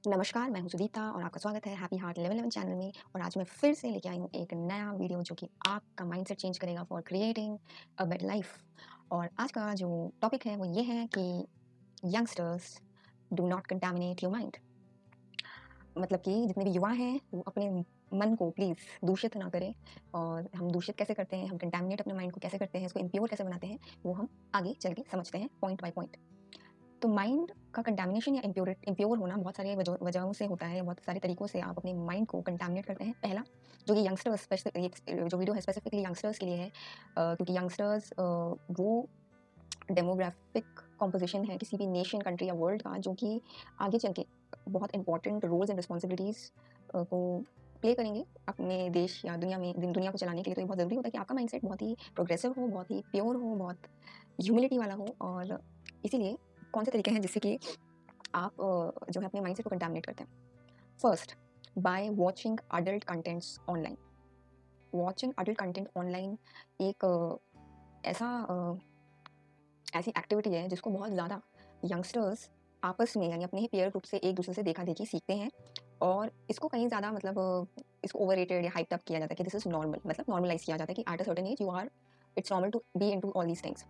नमस्कार, मैं हूँ सुदीप्ता और आपका स्वागत है हैप्पी हार्ट 1111 चैनल में। और आज मैं फिर से लेके आई हूँ एक नया वीडियो जो कि आपका माइंडसेट चेंज करेगा for creating a better life. और आज का जो टॉपिक है वो ये है कि youngsters do not contaminate your mind. मतलब कि जितने भी युवा हैं वो अपने मन को प्लीज़ दूषित ना करें। और हम दूषित कैसे करते हैं, हम कंटामिनेट अपने माइंड को कैसे करते हैं, इसको इम्प्योर कैसे बनाते हैं, वो हम आगे चल के समझते हैं पॉइंट बाय पॉइंट। तो माइंड का कंटामिनेशन या इम्प्योर होना बहुत सारे वजहों से होता है। बहुत सारे तरीकों से आप अपने माइंड को कंटामिनेट करते हैं। पहला, जो कि यंगस्टर्स जो वीडियो है स्पेसिफिकली यंगस्टर्स के लिए है, क्योंकि यंगस्टर्स वो डेमोग्राफिक कॉम्पोजिशन है किसी भी नेशन, कंट्री या वर्ल्ड का, जो कि आगे चल के बहुत इंपॉर्टेंट रोल्स एंड रिस्पॉन्सिबिलिटीज़ को प्ले करेंगे अपने देश या दुनिया को चलाने के लिए। तो ये बहुत ज़रूरी होता है कि आपका माइंडसेट बहुत ही प्रोग्रेसिव हो, बहुत ही प्योर हो, बहुत ह्यूमिलिटी वाला हो। और इसीलिए कौन से तरीके हैं जिससे कि आप जो है अपने माइंडसेट को कंटामिनेट करते हैं। First, by watching adult contents online. Watching adult content online एक ऐसी एक्टिविटी है जिसको बहुत ज़्यादा यंगस्टर्स आपस में यानी अपने ही पीयर ग्रुप से एक दूसरे से देखा देखी सीखते हैं। और इसको कहीं ज़्यादा इसको ओवररेटेड या हाइप्ड अप किया जाता है कि दिस इज नॉर्मल, मतलब नॉर्मलाइज किया जाता है कि at a certain age you are it's normal to be into all these things.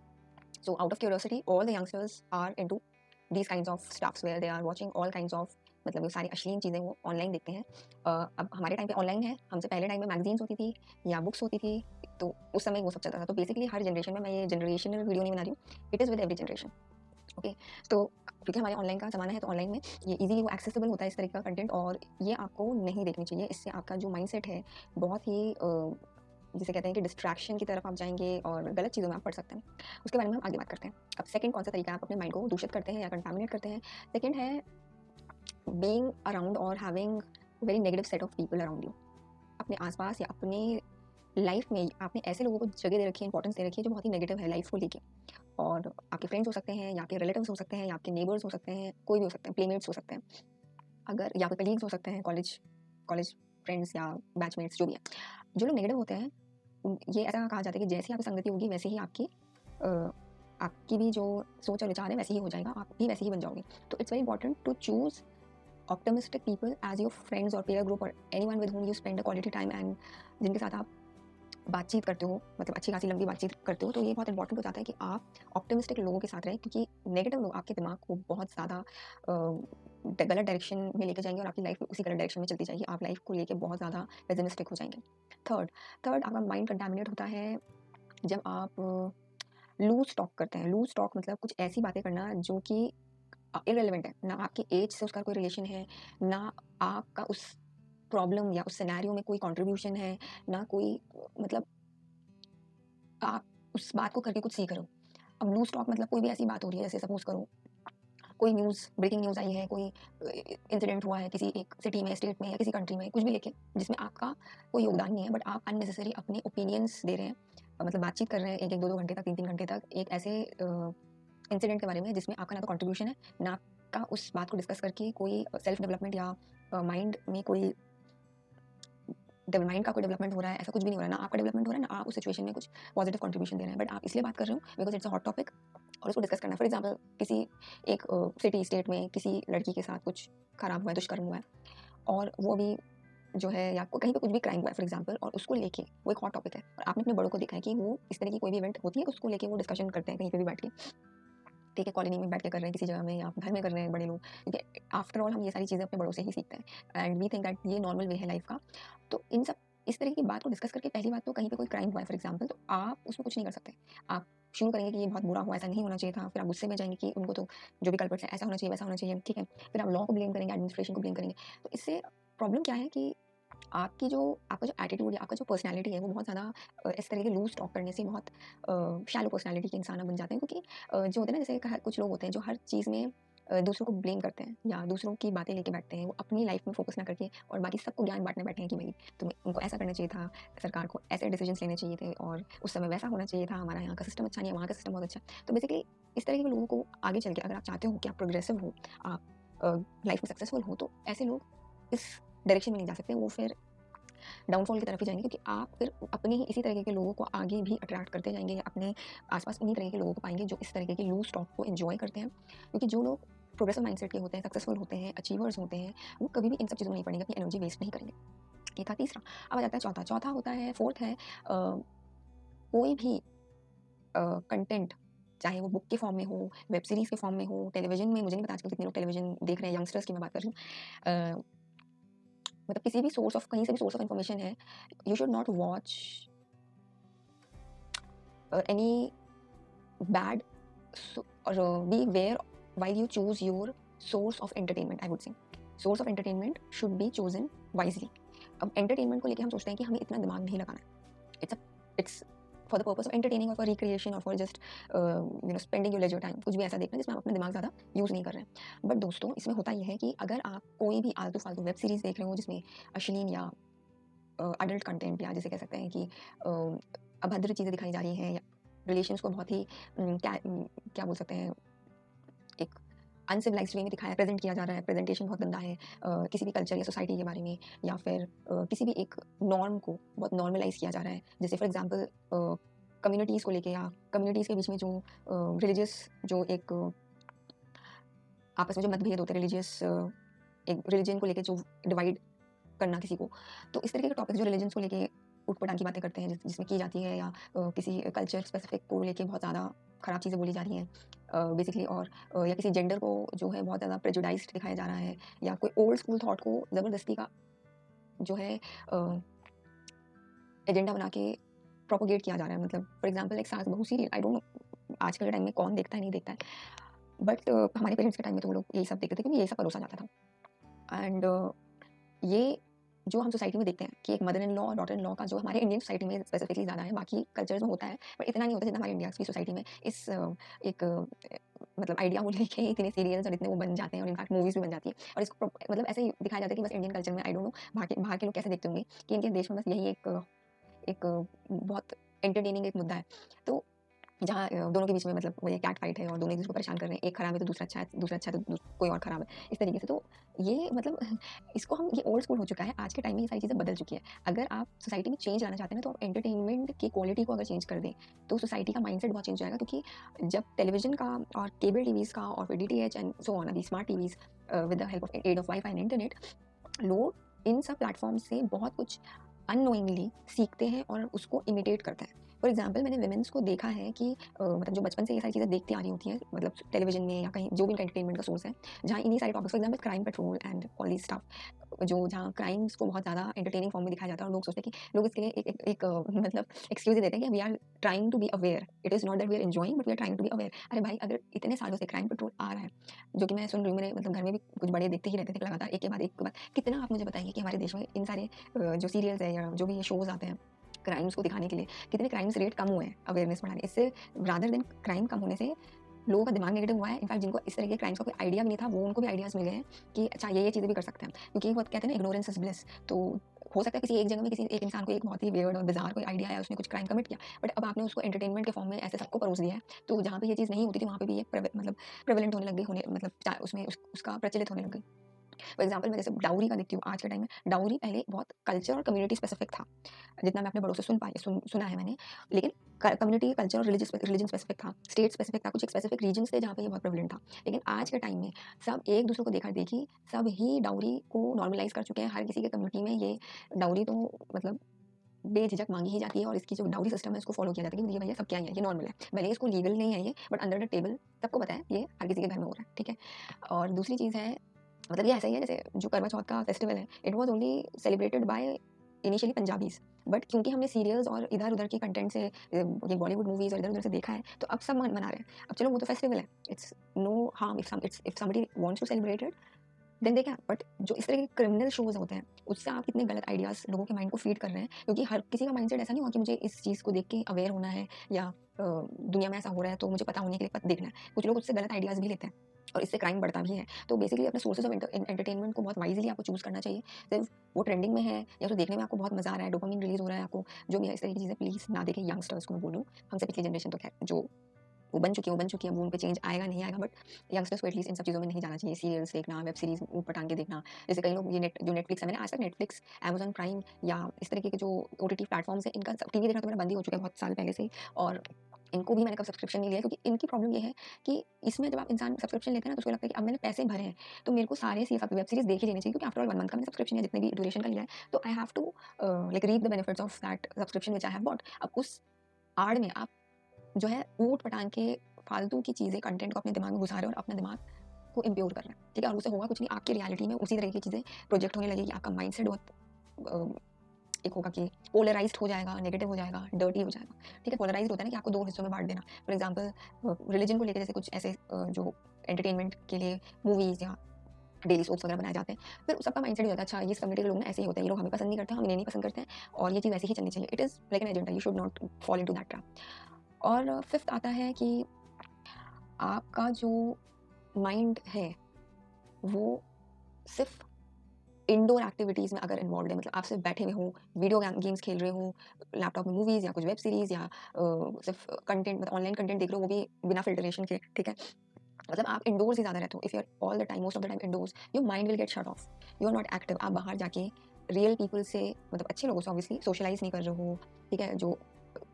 So out of curiosity, all the youngsters are into these kinds of stuffs where they are watching all kinds of, मतलब ये सारी अश्लील चीज़ें वो online देखते हैं। अब हमारे टाइम पे ऑनलाइन है, हमसे पहले टाइम में मैगजीन्स होती थी या बुक्स होती थी, तो उस समय वो सब चलता था। तो बेसिकली हर जनरेशन में, मैं ये जनरेशनल वीडियो नहीं बना रही हूँ, it is with every generation. Okay, तो क्योंकि हमारे ऑनलाइन का ज़माना है तो ऑनलाइन में ये इजीली वो एक्सेसिबल होता है इस तरह का कंटेंट, और ये आपको नहीं देखनी चाहिए। इससे आपका जो माइंडसेट है बहुत ही जिसे कहते हैं कि डिस्ट्रैक्शन की तरफ आप जाएंगे और गलत चीज़ों में आप पढ़ सकते हैं। उसके बारे में हम आगे बात करते हैं। अब सेकंड कौन सा तरीका आप अपने माइंड को दूषित करते हैं या कंटामिनेट करते हैं। सेकंड है बीइंग अराउंड और having very negative set of people around you. अपने आसपास या अपने लाइफ में आपने ऐसे लोगों को जगह दे रखी है, इंपॉर्टेंस दे रखी है जो बहुत ही नेगेटिव है लाइफ को लेके। और आपके फ्रेंड्स हो सकते हैं, या आपके रिलेटिव्स हो सकते हैं, या आपके नेबर्स हो सकते हैं, कोई भी हो सकते हैं, प्लेमेट्स हो सकते हैं, अगर या आपके कलीग्स हो सकते हैं, कॉलेज कॉलेज फ्रेंड्स या बैचमेट्स, जो भी है। जो लोग नेगेटिव होते हैं, ये ऐसा कहा जाता है कि जैसी आपकी संगति होगी वैसे ही अ, आपकी भी जो सोच और विचार है वैसे ही हो जाएगा, आप भी वैसे ही बन जाओगे। तो it's very important to choose optimistic people as your friends और पीयर ग्रुप, और anyone with whom you spend a quality time, and जिनके साथ आप बातचीत करते हो, मतलब अच्छी खासी लंबी बातचीत करते हो। तो ये बहुत इंपॉर्टेंट हो जाता है कि आप ऑप्टिमिस्टिक लोगों के साथ रहें, क्योंकि नेगेटिव लोग आपके दिमाग को बहुत ज़्यादा गलत डायरेक्शन में लेके जाएंगे और आपकी लाइफ उसी गलत डायरेक्शन में चलती जाएगी। आप लाइफ को लेके बहुत ज़्यादा पेसिमिस्टिक हो जाएंगे। थर्ड थर्ड आपका माइंड कंटामिनेट होता है जब आप लूज टॉक करते हैं। लूज टॉक मतलब कुछ ऐसी बातें करना जो कि इररिलेवेंट है, ना आपके एज से उसका कोई रिलेशन है, ना आपका उस प्रॉब्लम या उस सिनेरियो में कोई कंट्रीब्यूशन है, ना कोई मतलब आप उस बात को करके कुछ सीख रहे हो। अब लूज टॉक मतलब कोई भी ऐसी बात हो रही है, जैसे सपोज करो कोई ब्रेकिंग न्यूज़ आई है, कोई इंसिडेंट हुआ है किसी एक सिटी में, स्टेट में या किसी कंट्री में, कुछ भी लेके, जिसमें आपका कोई योगदान नहीं है, बट आप अननेसेसरी अपने ओपिनियंस दे रहे हैं। मतलब बातचीत कर रहे हैं 1-1, 2-2 घंटे तक, 3-3 घंटे तक एक ऐसे इंसिडेंट के बारे में जिसमें आपका ना तो कंट्रीब्यूशन है, ना आपका उस बात को डिस्कस करके कोई सेल्फ डेवलपमेंट या माइंड में कोई माइंड का कोई डेवलपमेंट हो रहा है। ऐसा कुछ भी नहीं हो रहा है, ना आपका डेवलपमेंट हो रहा है, ना आप उस सिचुएशन में कुछ पॉजिटिव कंट्रीब्यूशन दे रहे हैं। बट आप इसलिए बात कर रहे हो because it's a hot topic और उसको डिस्कस करना है। फॉर एग्जाम्पल किसी एक सिटी स्टेट में किसी लड़की के साथ कुछ खराब हुआ है, दुष्कर्म हुआ है, और वो अभी जो है, या कहीं पे कुछ भी क्राइम हुआ है फॉर एग्जाम्पल, और उसको लेके वो एक हॉट टॉपिक है, और आपने अपने बड़ों को देखा है कि वो इस तरह की कोई भी इवेंट होती है उसको लेके वो डिस्कशन करते हैं कहीं पे भी बैठ के। ठीक है, कॉलोनी में बैठ के कर रहे हैं, किसी जगह में या घर में कर रहे हैं बड़े लोग, क्योंकि आफ्टर ऑल हम ये सारी चीज़ें अपने बड़ों से ही सीखते हैं, एंड वी थिंक दैट ये नॉर्मल वे है लाइफ का। तो इन सब इस तरह की बात को डिस्कस करके, पहली बात तो कहीं पे कोई क्राइम हुआ है फॉर एग्जाम्पल, तो आप उसमें कुछ नहीं कर सकते। आप शुरू करेंगे कि ये बहुत बुरा हुआ, ऐसा नहीं होना चाहिए था, फिर आप गुस्से में जाएंगे कि उनको तो जो भी कल्प्रिट्स है ऐसा होना चाहिए, वैसा होना चाहिए, ठीक है, फिर आप लॉ को ब्लेम करेंगे, एडमिनिस्ट्रेशन को ब्लेम करेंगे। तो इससे प्रॉब्लम क्या है कि आपका जो एटीट्यूड या आपका जो पर्सनैलिटी है वो बहुत ज़्यादा इस तरह के लूज टॉक करने से बहुत शैलो पर्सनैलिटी के इंसान बन जाते हैं। क्योंकि जो होते हैं ना, जैसे कुछ लोग होते हैं जो हर चीज़ में दूसरों को ब्लेम करते हैं या दूसरों की बातें लेके बैठते हैं, वो अपनी लाइफ में फोकस ना करके और बाकी सबको ज्ञान बांटने बैठे हैं कि भाई तुम्हें उनको ऐसा करना चाहिए था, सरकार को ऐसे डिसीजन लेने चाहिए थे, और उस समय वैसा होना चाहिए था, हमारा यहाँ का सिस्टम अच्छा नहीं है, वहाँ का सिस्टम बहुत अच्छा है। तो बेसिकली इस तरह के लोगों को आगे चल के, अगर आप चाहते हो कि आप प्रोग्रेसिव हो, आप लाइफ में सक्सेसफुल हो, तो ऐसे लोग इस डायरेक्शन में नहीं जा सकते, वो फिर डाउनफॉल की तरफ ही जाएँगे, क्योंकि आप फिर अपने ही इसी तरीके के लोगों को आगे भी अट्रैक्ट करते जाएँगे, अपने आस-पास उन्हीं तरह के लोगों को पाएँगे जो इस तरीके की लूज़ टॉक को एन्जॉय करते हैं। क्योंकि जो लोग प्रोग्रेसिव माइंडसेट के होते हैं, सक्सेसफुल होते हैं, अचीवर्स होते हैं, वो कभी भी इन सब चीज़ों में नहीं पड़ेंगे, अपनी एनर्जी वेस्ट नहीं करेंगे। ये था तीसरा। अब आ जाता है चौथा। चौथा होता है, फोर्थ है कोई भी कंटेंट, चाहे वो बुक के फॉर्म में हो, वेब सीरीज़ के फॉर्म में हो, टेलीविज़न में, मुझे नहीं पता आजकल कितने लोग टेलीविज़न देख रहे हैं, यंगस्टर्स की मैं बात कर रही हूँ। मतलब किसी भी सोर्स ऑफ, कहीं से भी सोर्स ऑफ इन्फॉर्मेशन है, you should not watch any bad or be aware while you choose your source of entertainment. I would say source of entertainment should be chosen wisely. अब entertainment को लेके हम सोचते हैं कि हमें इतना दिमाग नहीं लगाना है, it's for the purpose of entertaining or for recreation or for just spending your leisure time, कुछ भी ऐसा देखना जिसमें आप अपना दिमाग ज़्यादा यूज़ नहीं कर रहे हैं। बट दोस्तों, इसमें होता यह है कि अगर आप कोई भी आलतू फालतू वेब सीरीज़ देख रहे हो जिसमें अश्लील या अडल्ट कंटेंट, या जिसे कह सकते हैं कि अभद्र चीज़ें दिखाई जा रही हैं, या रिलेशंस को बहुत ही क्या बोल सकते हैं, एक अनसिविलाइज्ड वे में दिखाया, प्रेजेंट किया जा रहा है, प्रेजेंटेशन बहुत गंदा है किसी भी कल्चर या सोसाइटी के बारे में, या फिर किसी भी एक नॉर्म को बहुत नॉर्मलाइज किया जा रहा है। जैसे फॉर एग्जांपल कम्युनिटीज़ को लेके, या कम्युनिटीज़ के बीच में जो रिलीजियस जो एक आपस में जो मतभेद होते हैं, रिलीजियस एक रिलीजन को लेके जो डिवाइड करना किसी को, तो इस तरीके के टॉपिक जो रिलीजन को लेके उठ-पटांग की बातें करते हैं, जिसमें की जाती है, या किसी कल्चर स्पेसिफिक को लेके बहुत ज़्यादा खराब चीज़ें बोली जा रही हैं बेसिकली, और या किसी जेंडर को जो है बहुत ज़्यादा प्रेजुडाइज्ड दिखाया जा रहा है, या कोई ओल्ड स्कूल थॉट को ज़बरदस्ती का जो है एजेंडा बना के प्रोपोगेट किया जा रहा है। मतलब फॉर एग्जांपल एक सास बहू सीरियल, आई डोंट नो आजकल के टाइम में कौन देखता है, नहीं देखता है, बट हमारे पेरेंट्स के टाइम में तो वो लोग यही सब देखते थे, क्योंकि यही सब परोसा जाता था। एंड ये जो हम सोसाइटी में देखते हैं कि एक मदर इन लॉ और डॉटर इन लॉ का जो हमारे इंडियन सोसाइटी में स्पेसिफिकली ज़्यादा है, बाकी कल्चर्स में होता है बट इतना नहीं होता जितना हमारे इंडिया की सोसाइटी में इस एक मतलब आइडिया को लेके इतने सीरियल्स और इतने वो बन जाते हैं, और इनफैक्ट मूवीज़ भी बन जाती है, और इसको मतलब ऐसे ही दिखाया जाता है कि बस इंडियन कल्चर में, आई डोंट नो बाहर के लोग कैसे देखते होंगे, कि इनके देश में बस यही एक बहुत एंटरटेनिंग एक मुद्दा है। तो जहाँ दोनों के बीच में मतलब वो ये कैट फाइट है, और दोनों एक दूसरे को परेशान कर रहे हैं, एक खराब है तो दूसरा अच्छा है, दूसरा अच्छा है तो कोई और खराब है, इस तरीके से। तो ये मतलब इसको हम, ये ओल्ड स्कूल हो चुका है, आज के टाइम में ये सारी चीज़ें बदल चुकी है। अगर आप सोसाइटी में चेंज लाना चाहते हैं ना, तो आप एंटरटेनमेंट की क्वालिटी को अगर चेंज कर दें, तो सोसाइटी का माइंडसेट बहुत चेंज हो जाएगा, क्योंकि जब टेलीविजन का और केबल टीवीज़ का और फिर डीटीएच एंड सो ऑन, अभी smart TVs with the help of aid of wifi and internet, लोग इन सब प्लेटफॉर्म से बहुत कुछ अननोइंगली सीखते हैं और उसको इमिटेट करते हैं। फॉर एग्जाम्पल, मैंने विमेंस को देखा है कि मतलब जो बचपन से ये सारी चीज़ें देखती आ रही होती हैं, मतलब टेलीविजन में या कहीं जो भी उनका एंटरटेनमेट का सोर्स है, जहाँ इन्हीं सारे topics, for example crime petrol and all this stuff, जो जहाँ क्राइम्स को बहुत ज़्यादा एंटरटेनिंग फॉर्म में दिखाया जाता है, और लोग सोचते हैं कि लोग इसके लिए मतलब एक्सक्यूज देते हैं कि we are trying to be aware, it is not that we are enjoying but we are trying to be aware. अरे भाई, अगर इतने सालों से क्राइम पेट्रोल आ रहा है, जो कि मैं सुन रही हूँ, मेरे मतलब घर में भी कुछ बड़े देखते ही रहते थे लगातार, एक के बाद एक के बाद, कितना आप मुझे बताइए कि हमारे देश में इन सारे जो सीरियल्स है या जो भी ये शोज़ आते हैं क्राइम्स को दिखाने के लिए, कितने क्राइम्स रेट कम हुए हैं अवेयरनेस बढ़ाने, इससे रादर देन क्राइम कम होने से लोगों का दिमाग नेगेटिव हुआ है। इनफैक्ट जिनको इस तरह के क्राइम्स का कोई आइडिया भी नहीं था, वो उनको भी आइडियाज़ मिल गए हैं कि अच्छा ये चीज़ें भी कर सकते हैं, क्योंकि वो कहते हैं ना, इग्नोरेंस इज ब्लिस। तो हो सकता है किसी एक जगह में किसी एक इंसान को एक बहुत ही वियर्ड और बिजार कोई आइडिया आया, उसने कुछ क्राइम कमिट किया, बट अब आपने उसको एंटरटेनमेंट के फॉर्म में ऐसे सबको परोस दिया है, तो जहाँ पे ये चीज़ नहीं होती थी, वहाँ पे भी ये मतलब प्रेवलेंट होने लग गई, होने मतलब उसमें उसका प्रचलित होने लग गई। फॉर एग्जाम्पल, मैं जैसे डाउरी का देखती हूँ आज के टाइम में, डाउरी पहले बहुत कल्चर और कम्युनिटी स्पेसिफिक था, जितना मैं अपने बड़ों से सुना है मैंने, लेकिन कम्युनिटी, कल्चर और रिलीजन स्पेसिफिक था, स्टेट स्पेसिफिक था, कुछ एक स्पेसिफिक रीजन थे जहाँ पे ये बहुत प्रेवलेंट था। लेकिन आज के टाइम में सब एक दूसरे को देखा देखी, सब ही डाउरी को नॉर्मलाइज कर चुके हैं, हर किसी के कम्युनिटी में ये डाउरी तो मतलब बेझिझक मांगी ही जाती है, और इसकी जो डाउरी सिस्टम है उसको फॉलो किया जाता है कि ये भैया सब क्या ही है, ये नॉर्मल है, भले इसको लीगल नहीं है ये, बट अंडर द टेबल सबको पता है ये हर किसी के घर में हो रहा है, ठीक है। और दूसरी चीज़ है, मतलब ये ऐसा ही है जैसे जो करवा चौथ का फेस्टिवल है, it was only celebrated by initially Punjabis, but क्योंकि हमने सीरियल्स और इधर उधर के कंटेंट से ये बॉलीवुड मूवीज और इधर उधर से देखा है, तो अब सब मना रहे हैं। अब चलो वो तो फेस्टिवल है, it's no harm if somebody wants to celebrate it, then they can, but जो इस तरह के क्रिमिनल शोज होते हैं, उससे आप कितने गलत आइडियाज लोगों के माइंड को फीड कर रहे हैं, क्योंकि हर किसी का माइंडसेट ऐसा नहीं हुआ कि मुझे इस चीज़ को देख के अवेयर होना है, या दुनिया में ऐसा हो रहा है तो मुझे पता होने के लिए देखना है। कुछ लोग उससे गलत आइडियाज भी लेते हैं, और इससे क्राइम बढ़ता भी है। तो बेसिकली अपने सोर्सेज ऑफ एंटरटेनमेंट को बहुत वाइजली आपको चूज करना चाहिए। सिर्फ वो ट्रेंडिंग में है या तो देखने में आपको बहुत मजा आ रहा है, डोपामिन रिलीज हो रहा है आपको, जो भी है, इस तरह की चीज़ें प्लीज ना देखें। यंगस्टर्स को मैं बोलूँ, हमसे पिछली जनरेशन तो खैर जो वो बन चुकी है, वो उन पे चेंज आएगा नहीं आएगा, बट यंगस्टर्स को एटलीस्ट इन सब चीज़ों में नहीं जाना चाहिए। सीरियल्स देखना, वेब सीरीज ऊट पटांग के देखना, जैसे कई लोग ये जो नेटफ्लिक्स है, मैंने आज तक नेटफ्लिक्स, अमेजॉन प्राइम या इस तरीके के जो ओटीटी प्लेटफॉर्म्स है, इनका टीवी देखना तो मेरा बंद ही हो चुका है बहुत साल पहले से ही। और इनको भी मैंने कब सब्सक्रिप्शन नहीं लिया, क्योंकि इनकी प्रॉब्लम ये है कि इसमें जब आप इंसान सब्सक्रिप्शन लेते हैं ना, तो उसको लगता है कि अब मैंने पैसे भरे हैं, तो मेरे को सारे वेब सीरीज़ देख ही लेने चाहिए, क्योंकि आफ्टर ऑल 1 मंथ का मैंने सब्सक्रिप्शन है, जितने भी ड्यूरेशन का लिया है, तो I have to like reap the benefits of that subscription which I have bought. अब उस आड़ में आप जो है ऊट-पटांग के फालतू की चीज़ें, कंटेंट को अपने दिमाग में घुसा रहे हो और अपना दिमाग को इम्प्योर कर रहे हैं, ठीक है? और उससे होगा कुछ नहीं, आपकी रियलिटी में उसी तरह की चीज़ें प्रोजेक्ट होने लगेगी, आपका माइंडसेट बहुत एक होगा कि पोलराइज्ड हो जाएगा, नेगेटिव हो जाएगा, डर्टी हो जाएगा, ठीक है? पोलराइज्ड होता है ना कि आपको 2 हिस्सों में बाँट देना। फॉर एग्ज़ाम्पल रिलिजन को लेके जैसे कुछ ऐसे जो एंटरटेनमेंट के लिए मूवीज़ या डेली सोप्स वगैरह बनाए जाते हैं, फिर सबका माइंडसेट हो जाता है, अच्छा ये इस कम्युनिटी के लोग ना ऐसे ही होते हैं, ये लोग हमें पसंद नहीं करते, हम इन्हें नहीं पसंद करते हैं और ये चीज़ ऐसे ही चलनी चाहिए। It is like an agenda, you should not fall into that trap. और फिफ्थ आता है कि आपका जो माइंड है, वो सिर्फ़ इंडोर एक्टिविटीज़ में अगर इन्वॉल्व्ड है, मतलब आप सिर्फ बैठे हुए हो, वीडियो गेम्स खेल रहे हो, लैपटॉप में मूवीज़ या कुछ वेब सीरीज़ या सिर्फ कंटेंट, मतलब ऑनलाइन कंटेंट देख रहे हो, वो भी बिना फ़िल्टरेशन के, ठीक है? मतलब आप इंडोर्स ही ज़्यादा रहते हो, if you are all the time, most of the time indoors, your mind will get shut off, you are not active. आप बाहर जाके रियल पीपल से, मतलब अच्छे लोगों से ऑब्वियसली सोशलाइज़ नहीं कर रहे हो, ठीक है? जो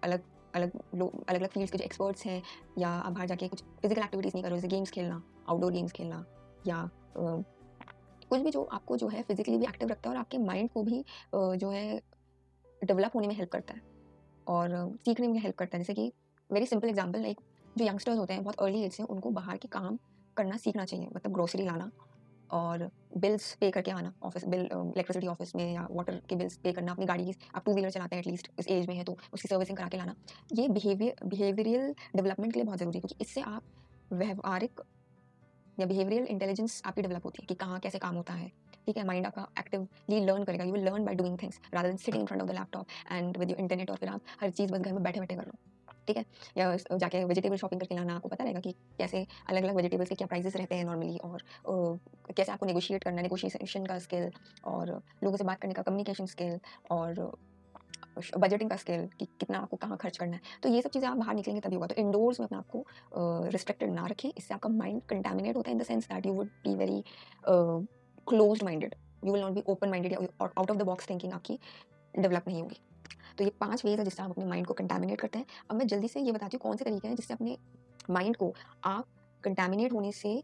अलग अलग लोग, अलग अलग फील्ड्स के जो एक्सपर्ट्स हैं, या आप बाहर जाके कुछ फिजिकल एक्टिविटीज़ नहीं कर रहे हो, जैसे गेम्स खेलना, आउटडोर गेम्स खेलना, या कुछ भी जो आपको जो है फिजिकली भी एक्टिव रखता है और आपके माइंड को भी जो है डेवलप होने में हेल्प करता है और सीखने में हेल्प करता है। जैसे कि वेरी सिंपल एग्जांपल, लाइक जो यंगस्टर्स होते हैं बहुत अर्ली एज से, उनको बाहर के काम करना सीखना चाहिए, मतलब ग्रोसरी लाना और बिल्स पे करके आना, ऑफिस बिल, इलेक्ट्रिसिटी ऑफिस में, या वाटर के बिल्स पे करना, अपनी गाड़ी की, आप टू व्हीलर चलाते हैं एटलीस्ट इस एज में है तो उसकी सर्विसिंग करा के लाना। ये बिहेवियरल डेवलपमेंट के लिए बहुत ज़रूरी है, क्योंकि इससे आप व्यवहारिक या बिहेवियरल इंटेलिजेंस आपकी डेवलप होती है कि कहाँ कैसे काम होता है, ठीक है? माइंड आपका एक्टिवली लर्न करेगा, you will learn by doing things rather than sitting in front of the laptop and with your internet, और फिर आप हर चीज़ बस घर में बैठे-बैठे कर लो, ठीक है? या जाके वेजिटेबल शॉपिंग करके लाना, आपको पता रहेगा कि कैसे अलग-अलग वेजिटेबल्स के क्या प्राइसेस रहते हैं नॉर्मली, और कैसे आपको नेगोशिएट करना है, नेगोशिएशन का स्किल, और लोगों से बात करने का कम्युनिकेशन स्किल, और बजटिंग का स्किल कि कितना आपको कहाँ खर्च करना है। तो ये सब चीज़ें आप बाहर निकलेंगे तभी होगा। तो इंडोर्स में अपने आप को रिस्ट्रिक्टेड ना रखें, इससे आपका माइंड कंटामिनेट होता है, in the sense that you would be very closed minded, you will not be open minded, या out of the box thinking आपकी डेवलप नहीं होगी। तो ये 5 वेज़ है जिससे आप अपने माइंड को कंटामिनेट करते हैं। अब मैं जल्दी से ये बताती हूँ कौन से तरीके हैं जिससे अपने माइंड को आप कंटामिनेट होने से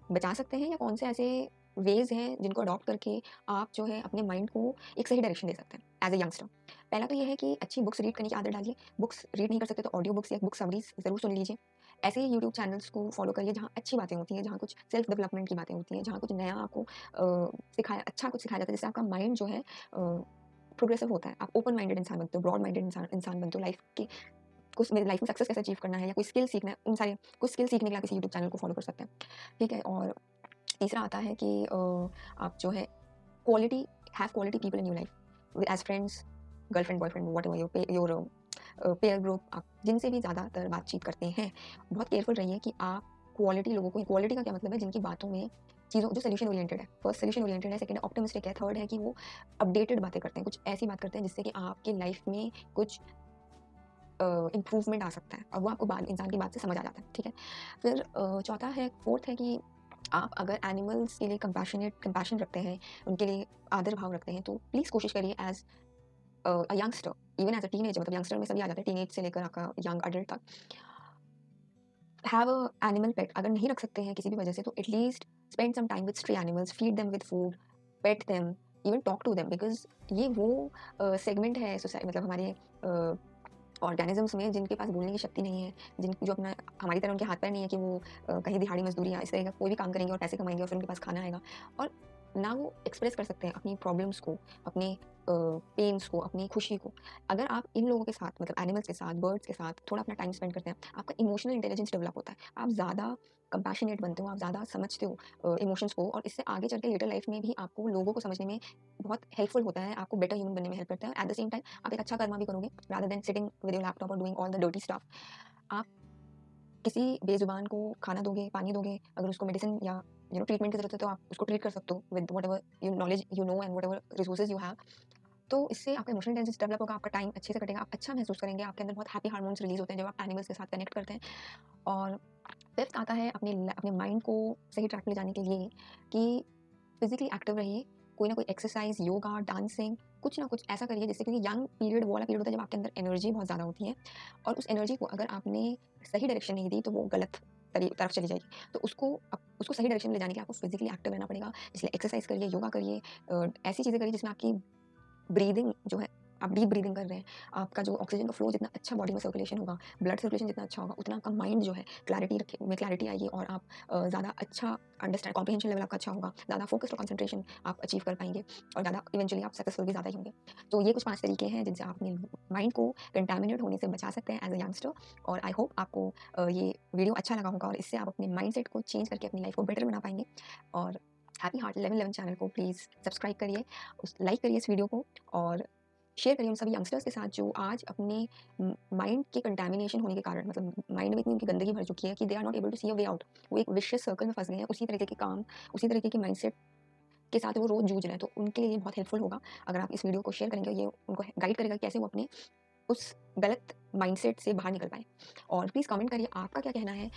बचा सकते हैं, या कौन से ऐसे वेज़ हैं जिनको अडॉप्ट करके आप जो है अपने माइंड को एक सही डायरेक्शन दे सकते हैं एज़ अ यंगस्टर। पहला तो ये है कि अच्छी बुक्स रीड करने की आदत डालिए। बुक्स रीड नहीं कर सकते तो ऑडियो बुक्स या बुक समरीज़ ज़रूर सुन लीजिए। ऐसे ही यूट्यूब चैनल्स को फॉलो करिए जहाँ अच्छी बातें होती हैं, जहाँ कुछ सेल्फ डेवलपमेंट की बातें होती हैं, जहाँ कुछ नया आपको सिखाया, अच्छा कुछ सिखाया जाता है, जिससे आपका माइंड जो है प्रोग्रेसिव होता है। आप ओपन माइंडेड इंसान बनते हो, ब्रॉड माइंडेड इंसान बनते हो। लाइफ की कुछ, मेरी लाइफ में सक्सेस कैसे अचीव करना है या कोई स्किल सीखना है, उन सारे कुछ स्किल सीखने के लिए आप किसी यूट्यूब चैनल को फॉलो कर सकते हैं, ठीक है? और तीसरा आता है कि आप जो है quality have quality people in your life as friends, girlfriend, boyfriend, whatever your peer group, आप जिनसे भी ज़्यादातर बातचीत करते हैं, बहुत केयरफुल रहिए कि आप क्वालिटी लोगों को, क्वालिटी का क्या मतलब है, जिनकी बातों में चीज़ों, जो सोल्यूशन ओरिएंटेड है, फर्स्ट सोल्यूशन ओरिएंटेड है, सेकंड ऑप्टिमिस्टिक है, थर्ड है कि वो अपडेटेड बातें करते हैं, कुछ ऐसी बात करते हैं जिससे कि आपकी लाइफ में कुछ इम्प्रूवमेंट आ सकता है, और वो आपको बात, इंसान की बात से समझ आ जाता है, ठीक है? फिर चौथा है, फोर्थ है कि आप अगर एनिमल्स के लिए कंपैशन रखते हैं, उनके लिए आदर भाव रखते हैं, तो प्लीज़ कोशिश करिए as a youngster, even as a teenager, मतलब यंगस्टर में सभी आ जाते हैं, टीनेज से लेकर आपका यंग एडल्ट तक, हैव अ एनिमल पेट। अगर नहीं रख सकते हैं किसी भी वजह से, तो at least spend some time with stray animals, feed them with food, pet them, even talk to them, because ये वो सेगमेंट है मतलब हमारे ऑर्गेनिज़म्स में जिनके पास बोलने की शक्ति नहीं है, जिन जो अपना, हमारी तरह उनके हाथ-पैर नहीं है कि वो कहीं दिहाड़ी मज़दूरी या इस तरह का कोई भी काम करेंगे और पैसे कमाएँगे और फिर उनके पास खाना आएगा, और ना वो एक्सप्रेस कर सकते हैं अपनी प्रॉब्लम्स को, अपने पेन्स को, अपनी खुशी को। अगर आप इन लोगों के साथ, मतलब एनिमल्स के साथ, बर्ड्स के साथ थोड़ा अपना टाइम स्पेंड करते हैं, आपका इमोशनल इंटेलिजेंस डेवलप होता है। आप ज़्यादा कंपैशनेट बनते हो, आप ज़्यादा समझते हो इमोशंस को, और इससे आगे चल के लेटर लाइफ़ में भी आपको लोगों को समझने में बहुत हेल्पफुल होता है, आपको बेटर ह्यूमन बनने में हेल्प करता है। एट द सेम टाइम आप एक अच्छा कर्मा भी करोगे, rather than sitting with your laptop और doing all the dirty stuff. आप किसी बेज़ुबान को खाना दोगे, पानी दोगे, अगर उसको मेडिसिन या ट्रीटमेंट की ज़रूरत है, तो आप उसको ट्रीट कर सकते हो with whatever you knowledge you know and whatever resources you have. तो इससे आपका इमोशनल इंटेलिजेंस डेवलप होगा, आपका टाइम अच्छे से कटेगा, आप अच्छा महसूस करेंगे, आपके अंदर बहुत हैप्पी हार्मोन्स रिलीज़ होते हैं जब आप एनिमल्स के साथ कनेक्ट करते हैं। और फिफ्थ आता है अपने माइंड को सही ट्रैक पे ले जाने के लिए कि फिज़िकली एक्टिव रहिए, कोई ना कोई एक्सरसाइज, योगा, डांसिंग, कुछ ना कुछ ऐसा करिए जिससे, क्योंकि यंग पीरियड वो वाला पीरियड होता है जब आपके अंदर एनर्जी बहुत ज़्यादा होती है और उस एनर्जी को अगर आपने सही डायरेक्शन नहीं दी तो वो गलत तरफ चली जाएगी। तो उसको सही डायरेक्शन में ले जाने के लिए आपको फिजिकली एक्टिव रहना पड़ेगा, इसलिए एक्सरसाइज करिए, योगा करिए, ऐसी चीज़ें करिए जिसमें आपकी ब्रीदिंग जो है, आप डीप ब्रीदिंग कर रहे हैं, आपका जो ऑक्सीजन का फ्लो जितना अच्छा बॉडी में सर्कुलेशन होगा, ब्लड सर्कुलेशन जितना अच्छा होगा, उतना आपका माइंड जो है क्लैरिटी आएगी और आप ज़्यादा अच्छा अंडरस्टैंड कॉम्प्रिहेंशन लेवल आपका अच्छा होगा, ज़्यादा फोकस और कंसंट्रेशन आप अचीव कर पाएंगे और ज़्यादा इवेंचुअली आप सक्सेसफुल भी ज़्यादा ही होंगे। तो ये कुछ 5 तरीके हैं जिनसे आप अपने माइंड को कंटामिनेट होने से बचा सकते हैं एज अ यंगस्टर। और आई होप आपको ये वीडियो अच्छा लगा होगा और इससे आप अपने माइंड को चेंज करके अपनी लाइफ को बेटर बना पाएंगे। और हैप्पी हार्ट 1111 चैनल को प्लीज़ सब्सक्राइब करिए, लाइक करिए इस वीडियो को और शेयर करिए उन सभी यंगस्टर्स के साथ जो आज अपने माइंड के कंटामिनेशन होने के कारण, मतलब माइंड में इतनी उनकी गंदगी भर चुकी है कि they are not able to see a way out. वो एक विशियस सर्कल में फंस गए हैं, उसी तरीके के काम, उसी तरीके के माइंडसेट के साथ वो रोज जूझ रहे हैं। तो उनके लिए ये बहुत हेल्पफुल होगा अगर आप इस वीडियो को शेयर करेंगे। ये उनको गाइड करेगा कि कैसे वो अपने उस गलत माइंडसेट से बाहर निकल पाए। और प्लीज़ कमेंट करिए आपका क्या कहना है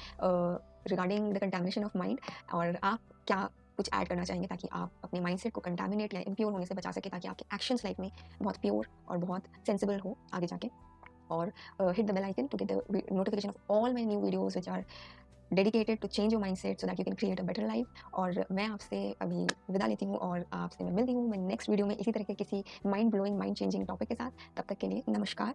regarding the contamination of mind, और आप क्या कुछ ऐड करना चाहेंगे ताकि आप अपने माइंडसेट को कंटामिनेट या इम्प्योर होने से बचा सके, ताकि आपके एक्शंस लाइफ में बहुत प्योर और बहुत सेंसिबल हो आगे जाके। और hit the bell icon to get the notification of all my new videos which are dedicated to change your mindset so that you can create a better life. और मैं आपसे अभी विदा लेती हूँ और आपसे मैं मिलती हूँ मैं नेक्स्ट वीडियो में इसी तरह के किसी mind blowing, mind changing topic के साथ। तब तक के लिए नमस्कार।